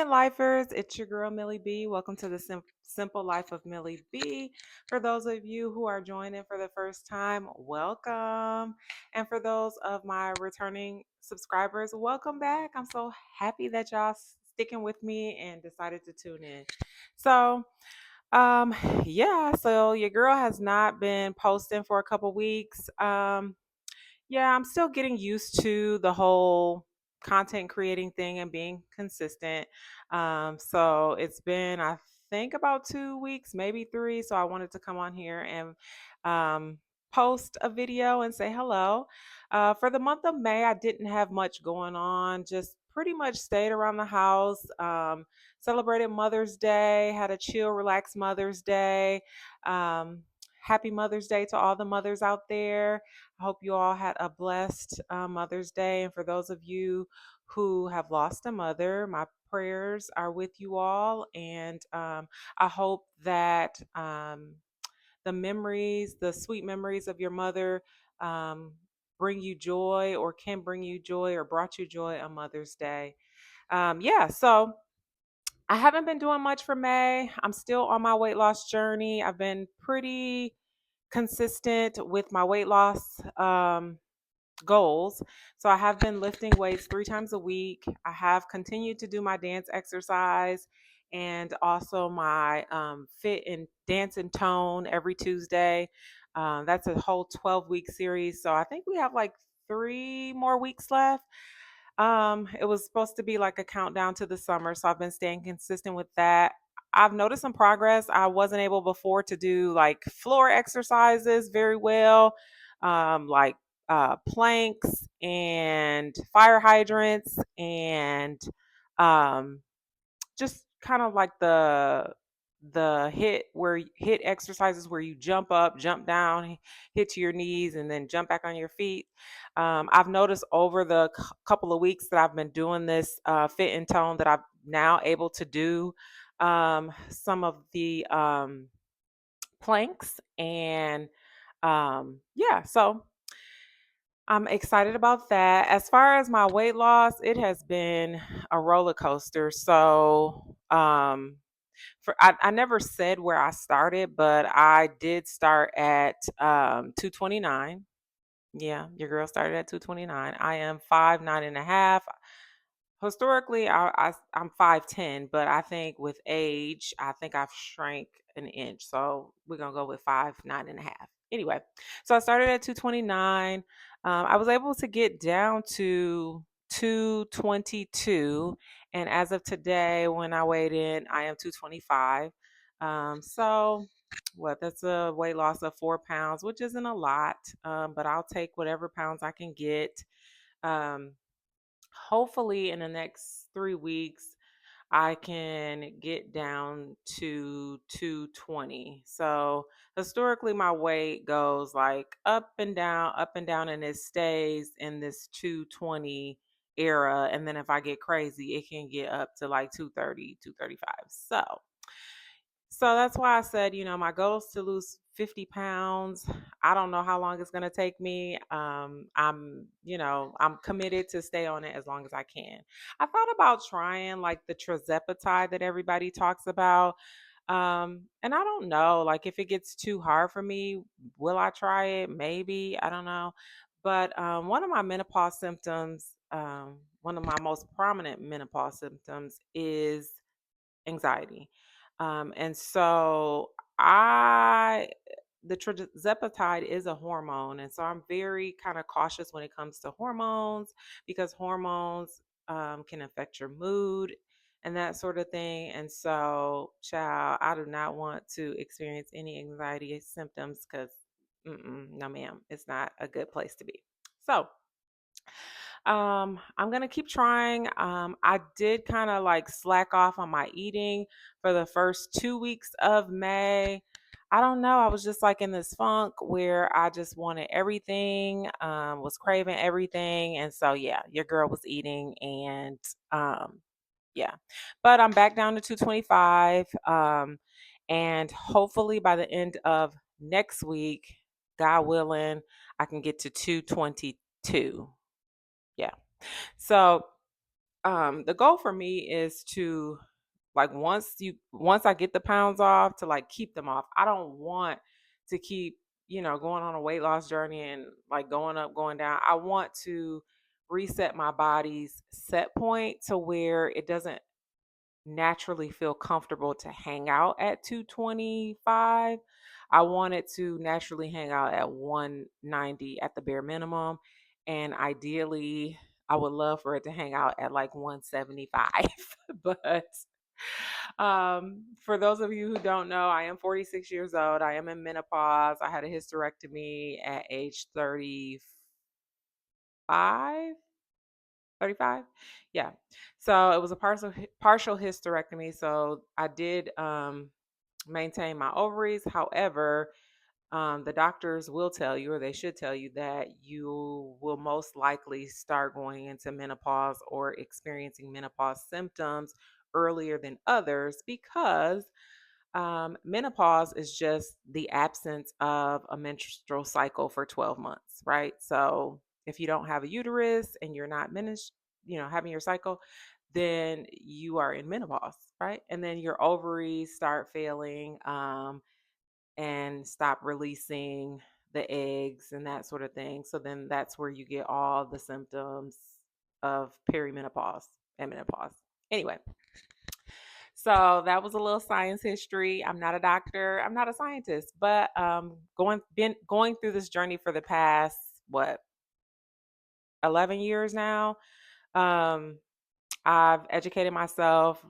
Lifers. It's your girl, Millie B. Welcome to the Simple Life of Millie B. For those of you who are joining for the first time, welcome. And for those of my returning subscribers, welcome back. I'm so happy that y'all sticking with me and decided to tune in. So, um, so your girl has not been posting for a couple weeks. Yeah, I'm still getting used to the whole content creating thing and being consistent. So it's been, I think, about 2 weeks, maybe three. So I wanted to come on here and um, post a video and say hello. For the month of May, I didn't have much going on, just pretty much stayed around the house, celebrated Mother's Day, had a chill, relaxed Mother's Day. Um, Happy Mother's Day to all the mothers out there. I hope you all had a blessed Mother's Day. And for those of you who have lost a mother, my prayers are with you all. And I hope that the sweet memories of your mother, um, bring you joy or can bring you joy or brought you joy on Mother's Day. So I haven't been doing much for May. I'm still on my weight loss journey. I've been pretty consistent with my weight loss goals. So I have been lifting weights 3 times a week. I have continued to do my dance exercise and also my fit and dance and tone every Tuesday. That's a whole 12-week series. So I think we have like 3 more weeks left. It was supposed to be like a countdown to the summer, so I've been staying consistent with that. I've noticed some progress. I wasn't able before to do like floor exercises very well, like planks and fire hydrants and um, just kind of like the hit exercises where you jump up, jump down, hit to your knees, and then jump back on your feet. I've noticed over the couple of weeks that I've been doing this fit and tone that I'm now able to do some of the planks and so I'm excited about that. As far as my weight loss, it has been a roller coaster. I never said where I started, but I did start at 229. Yeah, your girl started at 229. I am 5'9.5". Historically, I'm 5'10", but I think with age, I think I've shrank an inch. So we're gonna go with 5'9.5". Anyway, so I started at 229. I was able to get down to 222, and as of today, when I weighed in, I am 225. So what? That's a weight loss of 4 pounds, which isn't a lot, but I'll take whatever pounds I can get. Um, Hopefully in the next 3 weeks I can get down to 220. So historically my weight goes like up and down, and it stays in this 220 era. And then if I get crazy, it can get up to like 230, 235. So that's why I said, my goal is to lose 50 pounds. I don't know how long it's going to take me. I'm committed to stay on it as long as I can. I thought about trying like the trizepatide that everybody talks about. And I don't know, like if it gets too hard for me, will I try it? Maybe, I don't know. But one of my menopause symptoms, one of my most prominent menopause symptoms is anxiety. And so I the trizepatide is a hormone, and so I'm very kind of cautious when it comes to hormones because hormones can affect your mood and that sort of thing. And so, child, I do not want to experience any anxiety symptoms because, no, ma'am, it's not a good place to be. So, I'm gonna keep trying. I did kind of like slack off on my eating for the first 2 weeks of May. I don't know. I was just like in this funk where I just wanted everything, was craving everything. And so, yeah, your girl was eating and, um, yeah, but I'm back down to 225. And hopefully by the end of next week, God willing, I can get to 222. Yeah. So the goal for me is to, like, once I get the pounds off, to like keep them off. I don't want to keep, going on a weight loss journey and like going up, going down. I want to reset my body's set point to where it doesn't naturally feel comfortable to hang out at 225. I wanted to naturally hang out at 190 at the bare minimum. And ideally, I would love for it to hang out at like 175. But for those of you who don't know, I am 46 years old. I am in menopause. I had a hysterectomy at age 35. 35. Yeah. So it was a partial hysterectomy. So I did maintain my ovaries. However, the doctors will tell you, or they should tell you, that you will most likely start going into menopause or experiencing menopause symptoms earlier than others, because menopause is just the absence of a menstrual cycle for 12 months, right? So if you don't have a uterus and you're not having your cycle, then you are in menopause, right? And then your ovaries start failing, and stop releasing the eggs and that sort of thing. So then that's where you get all the symptoms of perimenopause and menopause. Anyway, so that was a little science history. I'm not a doctor. I'm not a scientist, but been going through this journey for the past, what, 11 years now. Um, I've educated myself,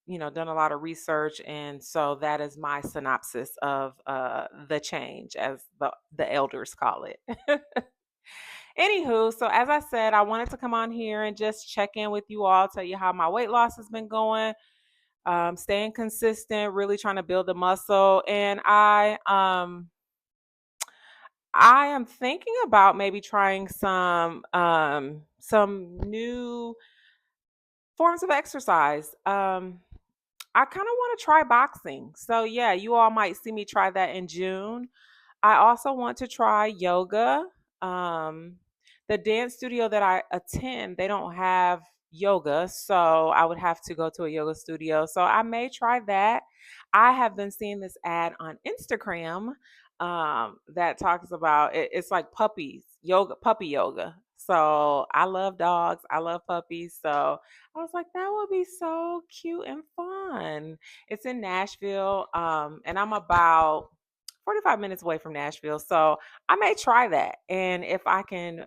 done a lot of research, and so that is my synopsis of the change, as the elders call it. Anywho, so as I said, I wanted to come on here and just check in with you all, tell you how my weight loss has been going, staying consistent, really trying to build the muscle. And I am thinking about maybe trying some new forms of exercise. I kind of want to try boxing. So yeah, you all might see me try that in June. I also want to try yoga. Um, the dance studio that I attend, they don't have yoga, so I would have to go to a yoga studio. So I may try that. I have been seeing this ad on Instagram that talks about it's like puppies yoga, puppy yoga. So I love dogs, I love puppies. So I was like, that would be so cute and fun. It's in Nashville, and I'm about 45 minutes away from Nashville. So I may try that. And if I can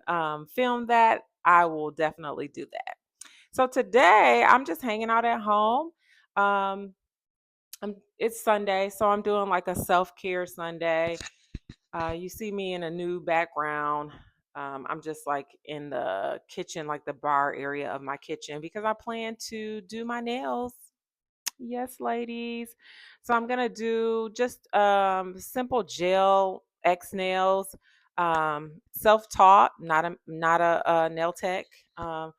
film that, I will definitely do that. So today I'm just hanging out at home. Um, it's Sunday, so I'm doing like a self care Sunday. You see me in a new background. I'm just like in the kitchen, like the bar area of my kitchen, because I plan to do my nails. Yes, ladies. So I'm gonna do just simple gel X nails, self-taught, not a nail tech. Um,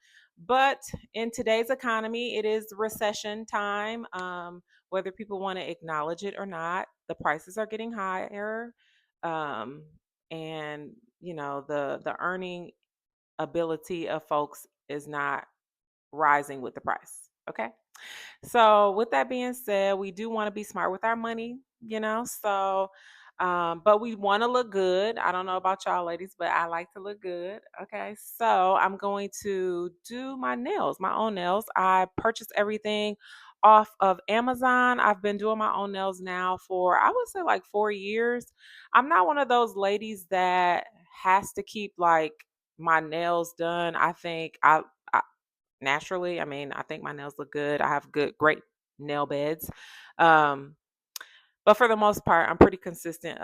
but in today's economy, it is recession time. Whether people want to acknowledge it or not, the prices are getting higher, um, and the earning ability of folks is not rising with the price. Okay. So, with that being said, we do want to be smart with our money, So, but we want to look good. I don't know about y'all ladies, but I like to look good. Okay. So, I'm going to do my nails, my own nails. I purchased everything off of Amazon. I've been doing my own nails now for, I would say, like 4 years. I'm not one of those ladies that has to keep like my nails done. I naturally. I mean, I think my nails look good. I have great nail beds. Um, but for the most part, I'm pretty consistent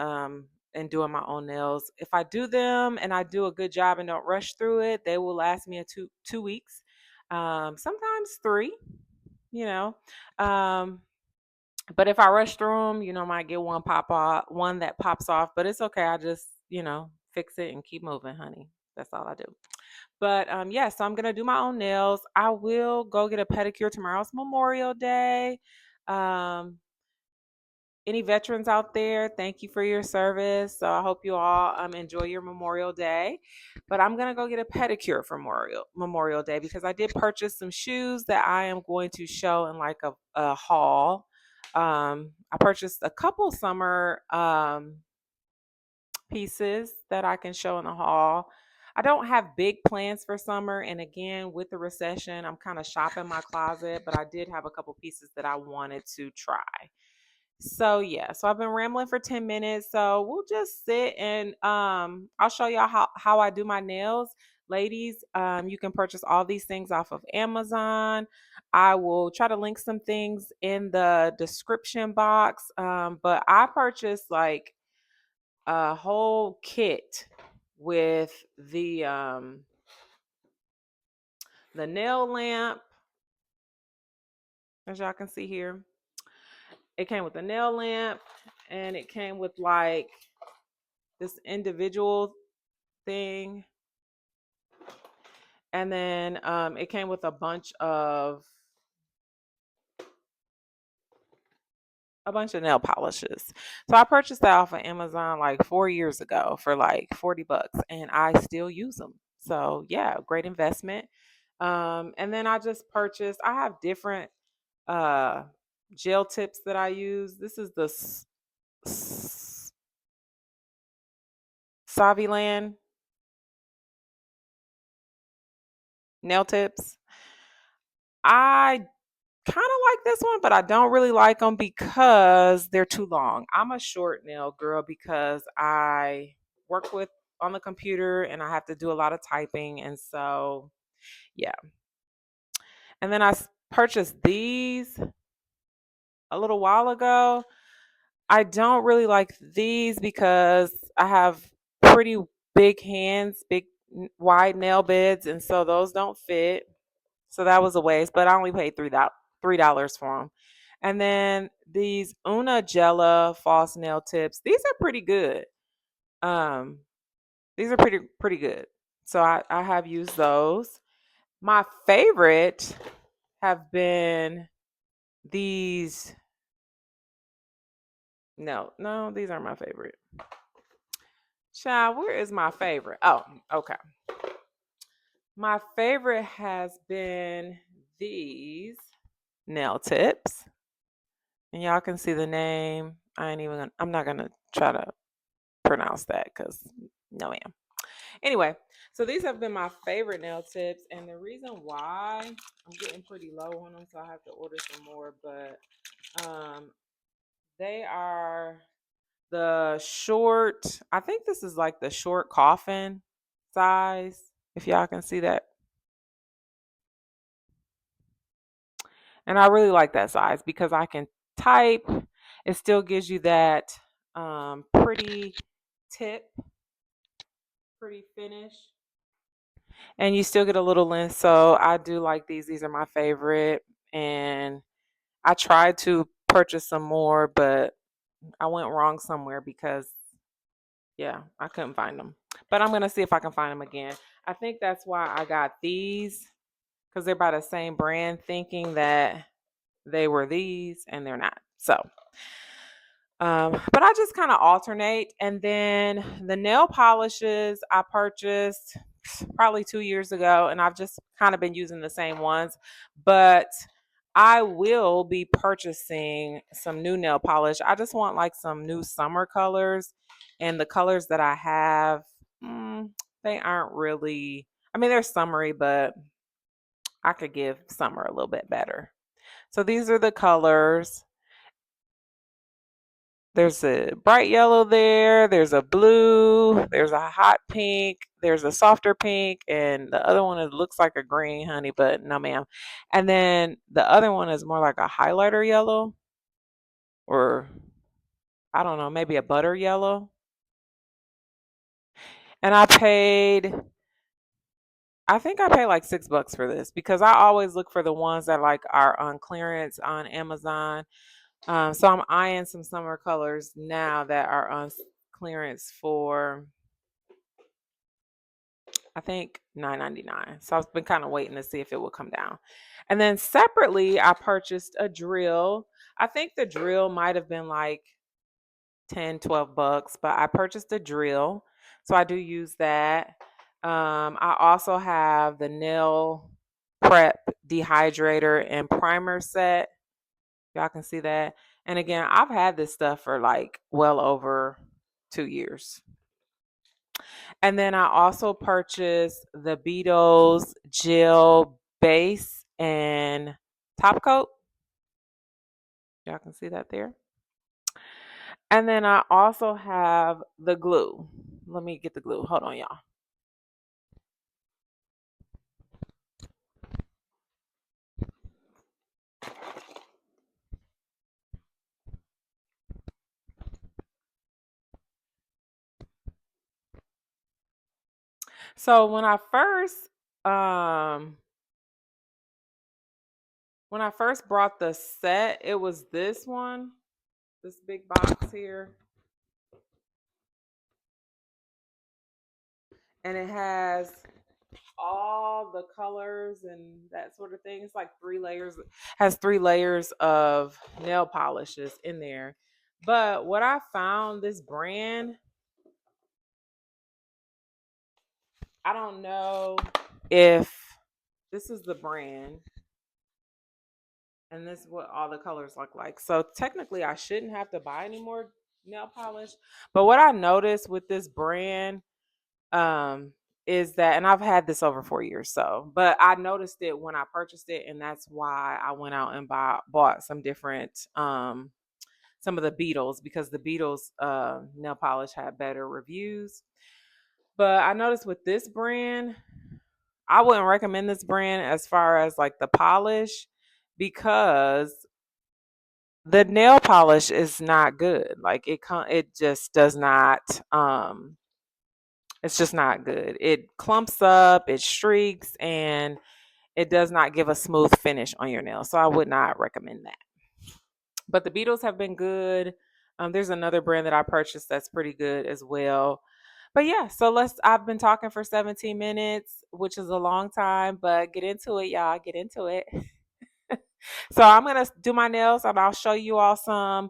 in doing my own nails. If I do them and I do a good job and don't rush through it, they will last me a two weeks. Sometimes three, you know. Um, but if I rush through them, I might get one that pops off, but it's okay. I just, fix it and keep moving, honey. That's all I do. But yeah, so I'm gonna do my own nails. I will go get a pedicure tomorrow. It's Memorial Day. Um, any veterans out there, thank you for your service. So I hope you all enjoy your Memorial Day. But I'm gonna go get a pedicure for Memorial Day because I did purchase some shoes that I am going to show in like a haul. I purchased a couple summer pieces that I can show in the haul. I don't have big plans for summer. And again, with the recession, I'm kind of shopping my closet, but I did have a couple pieces that I wanted to try. So yeah, so I've been rambling for 10 minutes. So we'll just sit and I'll show y'all how I do my nails. Ladies, you can purchase all these things off of Amazon. I will try to link some things in the description box. But I purchased like a whole kit with the nail lamp, as y'all can see here. It came with a nail lamp and it came with like this individual thing. And then it came with a bunch of nail polishes. So I purchased that off of Amazon like 4 years ago for like $40 and I still use them. So yeah, great investment. And then I just purchased, I have different uh gel tips that I use. This is the Saviland nail tips. I kind of like this one, but I don't really like them because they're too long. I'm a short nail girl because I work with on the computer and I have to do a lot of typing, and so yeah. And then purchased these a little while ago. I don't really like these because I have pretty big hands, big wide nail beds, and so those don't fit. So that was a waste, but I only paid $3 for them. And then these Una Gela false nail tips. These are pretty good. Um, these are pretty good. So I have used those. My favorite have been these. No, these aren't my favorite. Child, where is my favorite? Oh, okay. My favorite has been these nail tips. And y'all can see the name. I'm not gonna try to pronounce that because no ma'am. Anyway, so these have been my favorite nail tips, and the reason why I'm getting pretty low on them, so I have to order some more, but they are the short, I think this is like the short coffin size, if y'all can see that. And I really like that size because I can type. It still gives you that pretty tip, pretty finish. And you still get a little length. So I do like these. These are my favorite. And I tried to purchase some more, but I went wrong somewhere because, yeah, I couldn't find them. But I'm going to see if I can find them again. I think that's why I got these because they're by the same brand, thinking that they were these and they're not. So but I just kind of alternate. And then the nail polishes I purchased probably 2 years ago, and I've just kind of been using the same ones. But I will be purchasing some new nail polish. I just want like some new summer colors, and the colors that I have, they aren't really. I mean, they're summery, but I could give summer a little bit better. So these are the colors. There's a bright yellow there, there's a blue, there's a hot pink, there's a softer pink, and the other one looks like a green, honey, but no, ma'am. And then the other one is more like a highlighter yellow, or I don't know, maybe a butter yellow. And I think I paid like $6 for this because I always look for the ones that like are on clearance on Amazon. So I'm eyeing some summer colors now that are on clearance for I think 9.99. So I've been kind of waiting to see if it will come down. And then separately, I purchased a drill. I think the drill might have been like 10, 12 bucks, but I purchased a drill. So I do use that. I also have the nail prep dehydrator and primer set. Y'all can see that. And again, I've had this stuff for like well over 2 years. And then I also purchased the Beetles gel base and top coat. Y'all can see that there. And then I also have the glue. Let me get the glue. Hold on, y'all. So um when I first brought the set, it was this one, this big box here. And it has all the colors and that sort of thing. It's like 3 layers, has 3 layers of nail polishes in there. But what I found, this brand, I don't know if this is the brand, and this is what all the colors look like. So technically, I shouldn't have to buy any more nail polish. But what I noticed with this brand, um, is that, and I've had this over 4 years, so, but I noticed it when I purchased it, and that's why I went out and bought some different, some of the Beetles, because the Beetles nail polish had better reviews. But I noticed with this brand, I wouldn't recommend this brand as far as like the polish, because the nail polish is not good. Like it just does not it's just not good. It clumps up, it streaks, and it does not give a smooth finish on your nails. So I would not recommend that. But the Beetles have been good. There's another brand that I purchased that's pretty good as well. But yeah, so I've been talking for 17 minutes, which is a long time, but get into it, y'all. Get into it. So I'm gonna do my nails, and I'll show you all some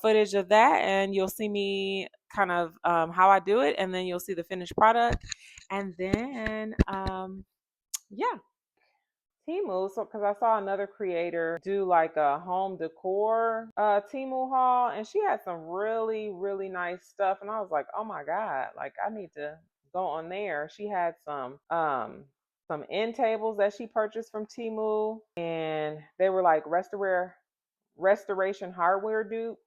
footage of that, and you'll see me kind of how I do it, and then you'll see the finished product, and then yeah, Temu. So because I saw another creator do like a home decor Temu haul, and she had some really really nice stuff, and I was like, oh my god, like I need to go on there. She had some end tables that she purchased from Temu, and they were like restoration hardware dupe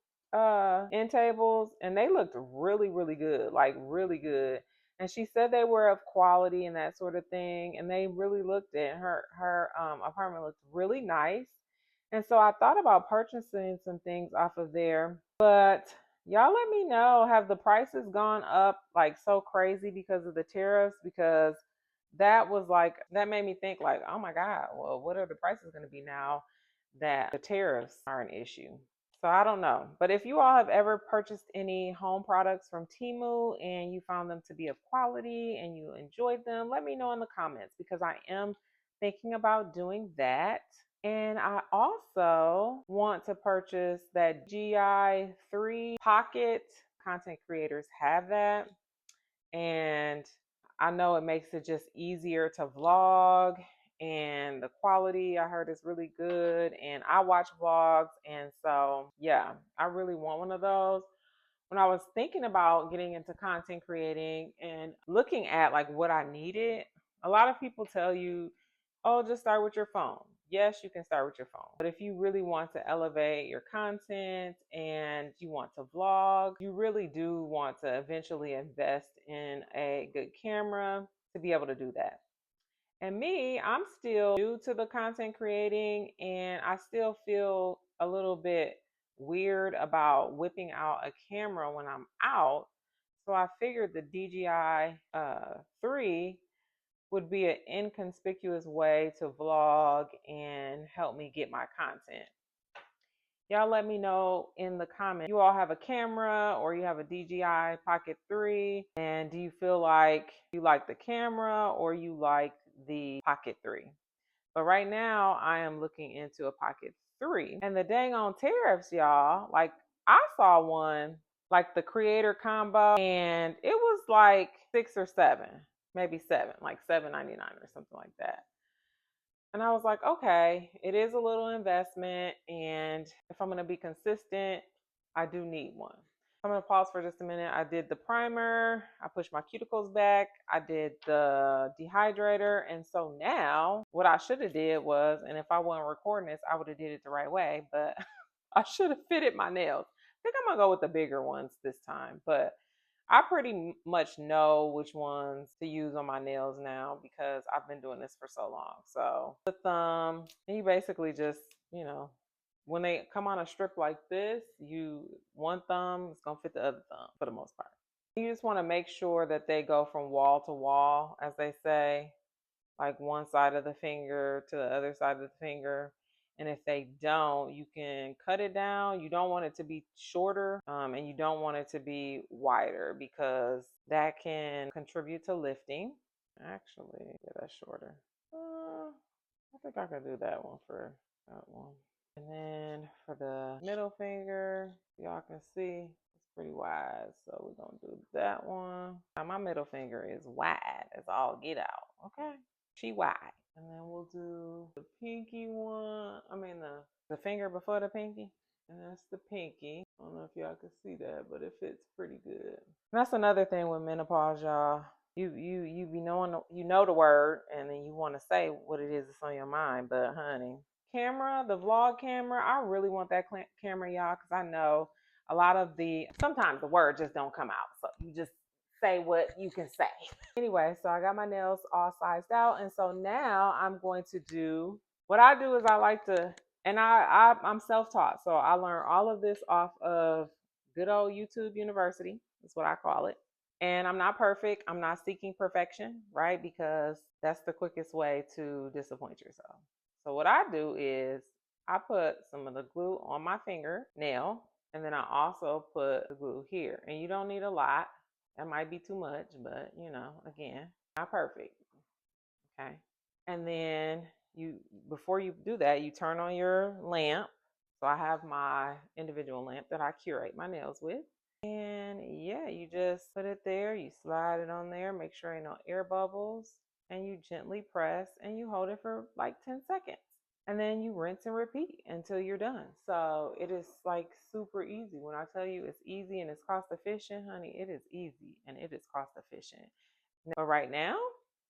end tables, and they looked really really good, like really good. And she said they were of quality and that sort of thing, and they really looked it. Her apartment looked really nice, and so I thought about purchasing some things off of there. But y'all let me know, have the prices gone up like so crazy because of the tariffs? Because that made me think like, oh my god, well, what are the prices going to be now that the tariffs are an issue? So I don't know. But if you all have ever purchased any home products from Temu and you found them to be of quality and you enjoyed them, let me know in the comments, because I am thinking about doing that. And I also want to purchase that GI3 pocket. Content creators have that. And I know it makes it just easier to vlog, and the quality I heard is really good, and I watch vlogs, and so yeah, I really want one of those. When I was thinking about getting into content creating and looking at like what I needed, a lot of people tell you, oh, just start with your phone. Yes, you can start with your phone. But if you really want to elevate your content and you want to vlog, you really do want to eventually invest in a good camera to be able to do that. And me, I'm still new to the content creating, and I still feel a little bit weird about whipping out a camera when I'm out. So I figured the DJI 3 would be an inconspicuous way to vlog and help me get my content. Y'all let me know in the comments. You all have a camera or you have a DJI Pocket 3, and do you feel like you like the camera or you like the Pocket 3? But right now, I am looking into a Pocket 3. And the dang on tariffs, y'all, like I saw one, like the creator combo, and it was like 6 or 7, maybe 7, like 7.99 or something like that. And I was like, okay, it is a little investment. And if I'm going to be consistent, I do need one. I'm going to pause for just a minute. I did the primer. I pushed my cuticles back. I did the dehydrator. And so now what I should have did was, and if I wasn't recording this, I would have did it the right way, but I should have fitted my nails. I think I'm going to go with the bigger ones this time. But I pretty much know which ones to use on my nails now because I've been doing this for so long. So the thumb, and you basically just, when they come on a strip like this, one thumb is gonna fit the other thumb for the most part. You just want to make sure that they go from wall to wall, as they say, like one side of the finger to the other side of the finger. And if they don't, you can cut it down. You don't want it to be shorter, and you don't want it to be wider because that can contribute to lifting. Actually, yeah, that's shorter. I think I could do that one for that one. And then for the middle finger, y'all can see it's pretty wide. So we're going to do that one. Now my middle finger is wide as all get out. Okay. She wide. And then we'll do the pinky one. I mean the finger before the pinky. And that's the pinky. I don't know if y'all can see that, but it fits pretty good. And that's another thing with menopause, y'all. You be knowing, the word, and then you want to say what it is that's on your mind. But honey, camera, the vlog camera, I really want that camera, y'all, because I know a lot of sometimes the word just don't come out. So you just say what you can say. Anyway, so I got my nails all sized out. And so now I'm going to do, what I do is I like to, and I'm self-taught. So I learned all of this off of good old YouTube University. That's what I call it. And I'm not perfect. I'm not seeking perfection, right? Because that's the quickest way to disappoint yourself. So what I do is I put some of the glue on my fingernail, and then I also put the glue here. And you don't need a lot. That might be too much, but again, not perfect. Okay. And then before you do that, you turn on your lamp. So I have my individual lamp that I curate my nails with. And yeah, you just put it there, you slide it on there, make sure ain't no air bubbles, and you gently press and you hold it for like 10 seconds. And then you rinse and repeat until you're done. So it is like super easy. When I tell you it's easy and it's cost efficient, honey, it is easy and it is cost efficient. But right now,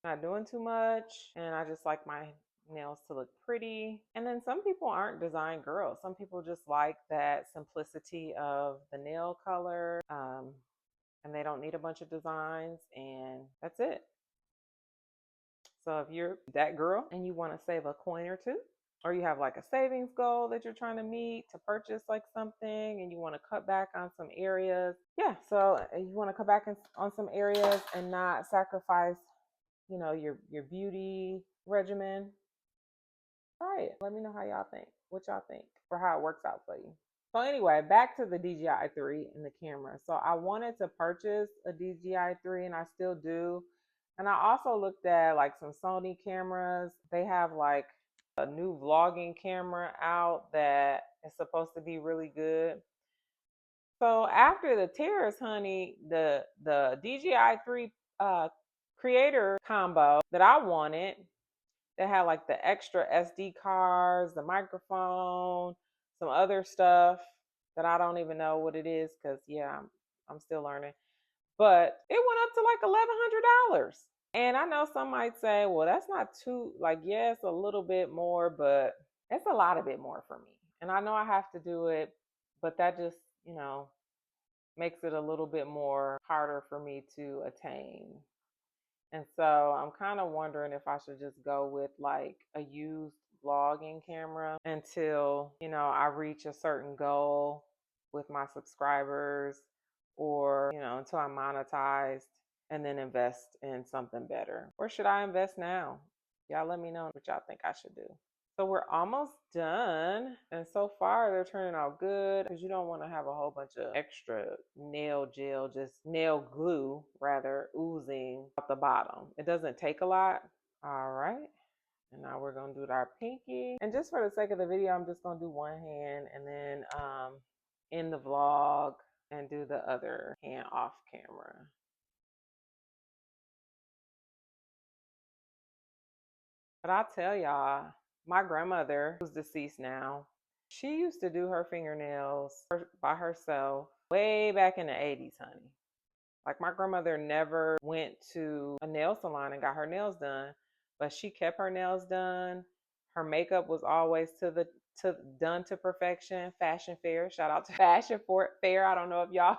not doing too much, and I just like my nails to look pretty. And then some people aren't design girls. Some people just like that simplicity of the nail color, and they don't need a bunch of designs, and that's it. So if you're that girl and you want to save a coin or two, or you have like a savings goal that you're trying to meet to purchase like something and you want to cut back on some areas. Yeah, so you want to cut back on some areas and not sacrifice, your beauty regimen. Try it. Let me know how y'all think. What y'all think or how it works out for you. So anyway, back to the DJI 3 and the camera. So I wanted to purchase a DJI 3 and I still do. And I also looked at like some Sony cameras. They have like a new vlogging camera out that is supposed to be really good. So after the tariffs, honey, the DJI 3 creator combo that I wanted, that had like the extra SD cards, the microphone, some other stuff that I don't even know what it is because yeah, I'm still learning. But it went up to like $1,100. And I know some might say, well, that's not too, like, yeah, it's a little bit more, but it's a lot of bit more for me. And I know I have to do it, but that just, makes it a little bit more harder for me to attain. And so I'm kind of wondering if I should just go with like a used vlogging camera until, I reach a certain goal with my subscribers, or, until I'm monetized, and then invest in something better. Or should I invest now? Y'all let me know what y'all think I should do. So we're almost done. And so far they're turning out good because you don't want to have a whole bunch of extra nail gel, just nail glue rather, oozing out the bottom. It doesn't take a lot. All right. And now we're going to do our pinky. And just for the sake of the video, I'm just going to do one hand and then end the vlog and do the other hand off camera. But I'll tell y'all, my grandmother, who's deceased now, she used to do her fingernails by herself way back in the 80s, honey. Like my grandmother never went to a nail salon and got her nails done, but she kept her nails done. Her makeup was always done to perfection. Fashion fair, shout out to Fashion Fair. I don't know if y'all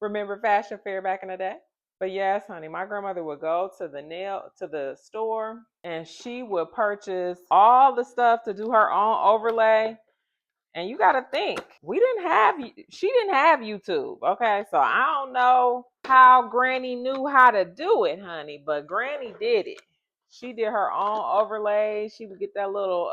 remember Fashion Fair back in the day. But yes, honey, my grandmother would go to the store and she would purchase all the stuff to do her own overlay. And you got to think, she didn't have YouTube. Okay. So I don't know how Granny knew how to do it, honey, but Granny did it. She did her own overlay. She would get that little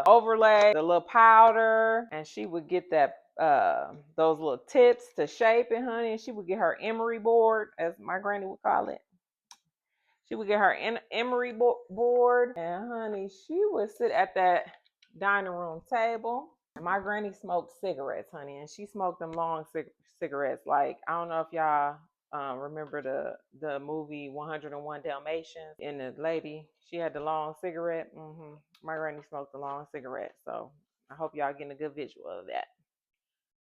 overlay, the little powder, and she would get that those little tips to shape it, honey. And she would get her emery board, as my granny would call it. She would get her emery board, and honey, she would sit at that dining room table. And my granny smoked cigarettes, honey, and she smoked them long cigarettes. Like, I don't know if y'all remember the movie 101 Dalmatians, and the lady, she had the long cigarette. My granny smoked the long cigarette, so I hope y'all getting a good visual of that.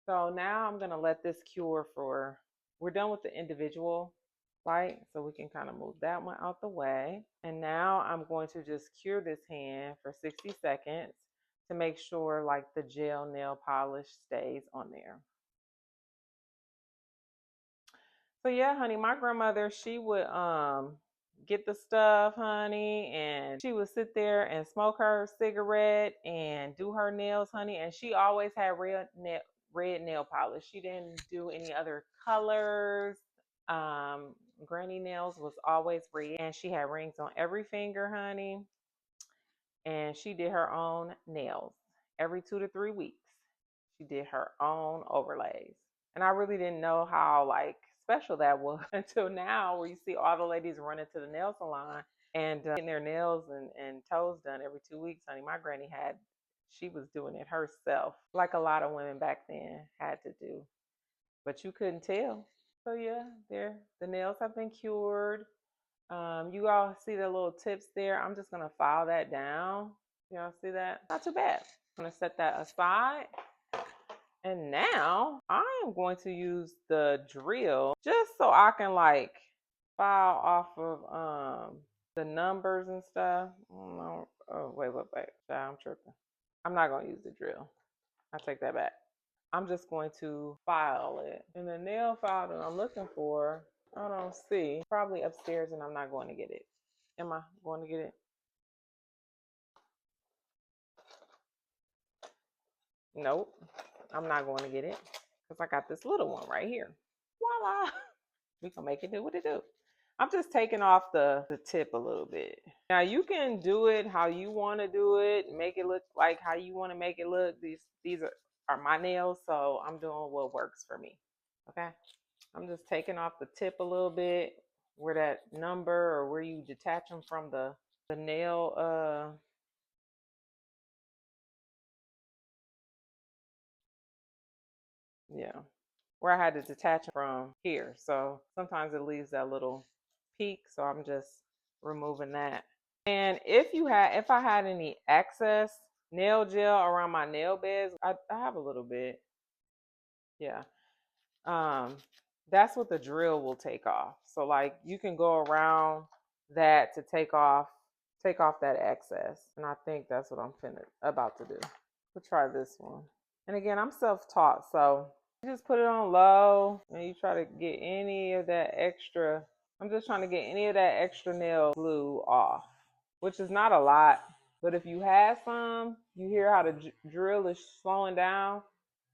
So now I'm gonna let this cure for. We're done with the individual light, so we can kind of move that one out the way. And now I'm going to just cure this hand for 60 seconds to make sure like the gel nail polish stays on there. So yeah, honey, my grandmother, she would get the stuff, honey, and she would sit there and smoke her cigarette and do her nails, honey, and she always had red nail polish. She didn't do any other colors. Granny nails was always red, and she had rings on every finger, honey, and she did her own nails every 2 to 3 weeks. She did her own overlays. And I really didn't know how like special that was until now, where you see all the ladies running to the nail salon and getting their nails and toes done every 2 weeks. Honey, my granny she was doing it herself, like a lot of women back then had to do, but you couldn't tell. So yeah, the nails have been cured. You all see the little tips there. I'm just gonna file that down. Y'all see that? Not too bad. I'm gonna set that aside. And now I am going to use the drill just so I can like file off of the numbers and stuff. No. Oh, wait. I'm tripping. I'm not gonna use the drill. I take that back. I'm just going to file it. And the nail file that I'm looking for, I don't see. Probably upstairs, and I'm not going to get it. Am I going to get it? Nope. I'm not going to get it because I got this little one right here. Voila. We can make it do what it do. I'm just taking off the tip a little bit. Now you can do it how you want to do it. Make it look like how you want to make it look. These are my nails, so I'm doing what works for me. Okay. I'm just taking off the tip a little bit where that number or where you detach them from the nail yeah, where I had to detach from here. So sometimes it leaves that little peak, so I'm just removing that. And if I had any excess nail gel around my nail beds, I have a little bit. Yeah. That's what the drill will take off. So like you can go around that to take off that excess. And I think that's what I'm about to do. We'll try this one. And again, I'm self-taught, so you just put it on low and you try to get any of that extra. I'm just trying to get any of that extra nail glue off, which is not a lot. But if you have some, you hear how the drill is slowing down.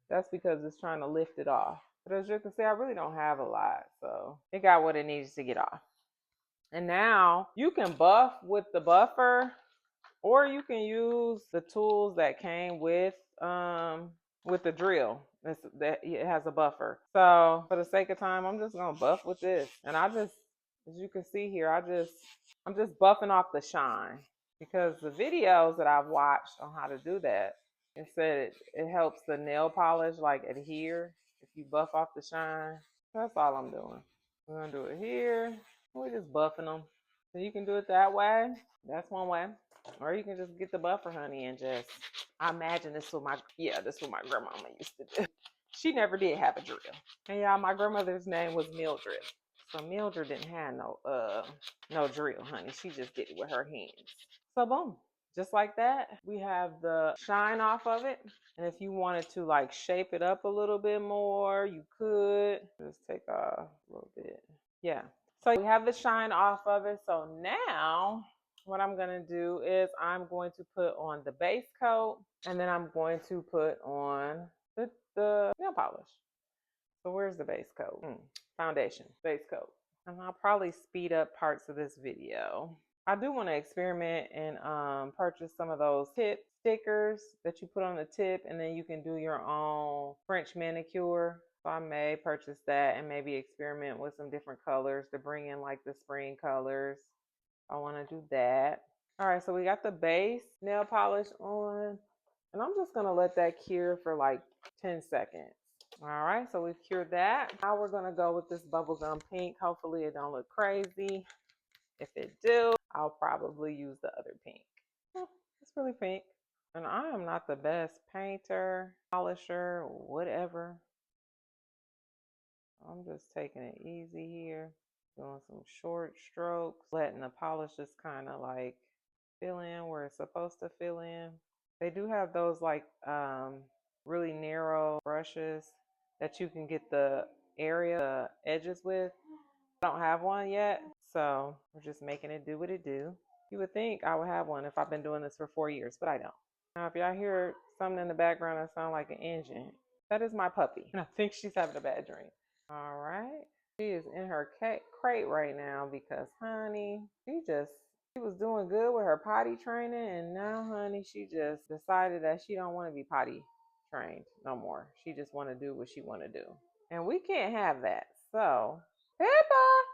That's because it's trying to lift it off. But as you can see, I really don't have a lot. So it got what it needs to get off. And now you can buff with the buffer, Or you can use the tools that came with the drill. It has a buffer. So for the sake of time, I'm just gonna buff with this. And I just, as you can see here, I'm just buffing off the shine because the videos that I've watched on how to do that, it said it helps the nail polish like adhere if you buff off the shine. That's all I'm doing. I'm gonna do it here. We're just buffing them. So you can do it that way. That's one way. Or you can just get the buffer honey and just, I imagine this what my grandmama used to do. She never did have a drill. And y'all, my grandmother's name was Mildred. So Mildred didn't have no drill, honey. She just did it with her hands. So boom. Just like that, we have the shine off of it. And if you wanted to like shape it up a little bit more, you could just take off a little bit. Yeah. So we have the shine off of it. So now what I'm going to do is I'm going to put on the base coat and then I'm going to put on the nail polish. So where's the base coat? Foundation, base coat. And I'll probably speed up parts of this video. I do want to experiment and purchase some of those tip stickers that you put on the tip and then you can do your own French manicure. So I may purchase that and maybe experiment with some different colors to bring in like the spring colors. I want to do that. All right, so we got the base nail polish on and I'm just going to let that cure for like 10 seconds. All right, so we've cured that. Now we're going to go with this bubblegum pink. Hopefully it don't look crazy. If it do, I'll probably use the other pink. It's really pink. And I am not the best painter, polisher, whatever. I'm just taking it easy here. Doing some short strokes. Letting the polish just kind of like fill in where it's supposed to fill in. They do have those like really narrow brushes that you can get the edges with. I don't have one yet, so we're just making it do what it do. You would think I would have one if I've been doing this for 4 years, but I don't. Now, if y'all hear something in the background that sounds like an engine, that is my puppy, and I think she's having a bad dream. All right, she is in her crate right now because, honey, she was doing good with her potty training, and now, honey, she just decided that she don't want to be potty trained no more. She just want to do what she want to do, and we can't have that. So, Pippa,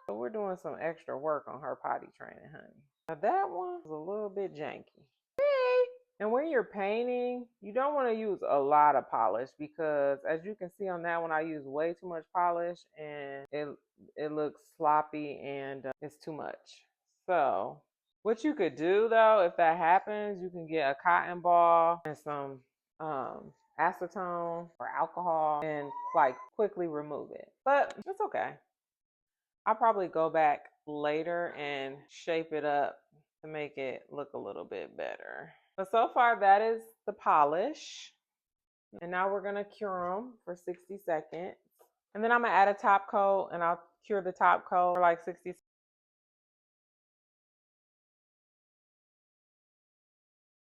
so we're doing some extra work on her potty training, honey. Now that one is a little bit janky. Hey! And when you're painting, you don't want to use a lot of polish because as you can see on that one, I use way too much polish and it looks sloppy and it's too much. So what you could do though, if that happens, you can get a cotton ball and some acetone or alcohol and like quickly remove it. But it's okay. I'll probably go back later and shape it up to make it look a little bit better. But so far that is the polish. And now we're gonna cure them for 60 seconds. And then I'm gonna add a top coat and I'll cure the top coat for like 60 seconds.